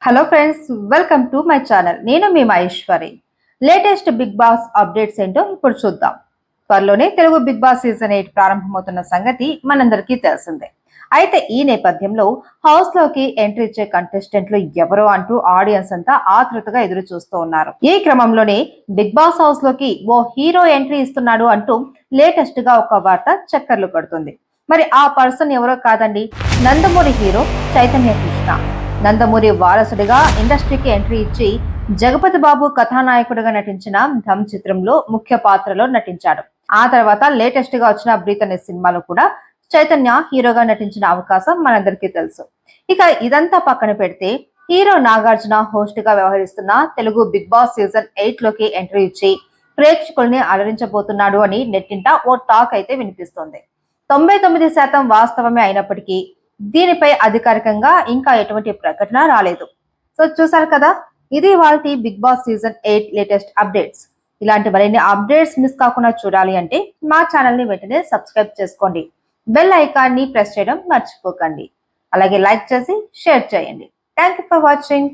Hello friends, welcome to my channel. నేను మీ Maheshwari. Latest Bigg Boss updates ఏంటో ఇప్పుడు చూద్దాం. త్వరలోనే తెలుగు బిగ్ బాస్ సీజన్ 8 ప్రారంభమవుతున్న సంగతి మనందరికీ తెలిసిందే. అయితే ఈ నేపథ్యంలో హౌస్ లోకి ఎంట్రీ ఇచ్చే కంటెస్టెంట్లు ఎవరో అంటూ ఆడియన్స్ అంతా ఆతృతగా ఎదురు చూస్తూ ఉన్నారు. ఈ క్రమంలోనే బిగ్ బాస్ హౌస్ లోకి ఓ హీరో ఎంట్రీ ఇస్తున్నాడు అంటూ లేటెస్ట్ గా ఒక వార్త చక్కర్లు కొడుతుంది. మరి ఆ పర్సన్ ఎవరో కాదండి, నందమూరి హీరో చైతన్య కృష్ణ. నందమూరి వారసుడిగా ఇండస్ట్రీకి ఎంట్రీ ఇచ్చి జగపతి బాబు కథానాయకుడిగా నటించిన ధమ్ చిత్రంలో ముఖ్య పాత్రలో నటించాడు. ఆ తర్వాత లేటెస్ట్ గా వచ్చిన బ్రీత్ అనే సినిమాలో కూడా చైతన్య హీరోగా నటించిన అవకాశం మనందరికీ తెలుసు. ఇక ఇదంతా పక్కన పెడితే హీరో నాగార్జున హోస్ట్ గా వ్యవహరిస్తున్న తెలుగు బిగ్ బాస్ సీజన్ 8 లోకి ఎంట్రీ ఇచ్చి ప్రేక్షకుల్ని అలరించబోతున్నాడు అని నెట్టింట ఓ టాక్ అయితే వినిపిస్తోంది. 99% వాస్తవమే అయినప్పటికీ దీనిపై అధికారికంగా ఇంకా ఎటువంటి ప్రకటన రాలేదు. సో చూసారు కదా, ఇది వాళ్ళ Bigg Boss season 8 latest updates. ఇలాంటి మరిన్ని అప్డేట్స్ మిస్ కాకుండా చూడాలి అంటే మా ఛానల్ ని వెంటనే సబ్స్క్రైబ్ చేసుకోండి. బెల్ ఐకాన్ ని ప్రెస్ చేయడం మర్చిపోకండి. అలాగే లైక్ చేసి షేర్ చేయండి. Thank you for watching.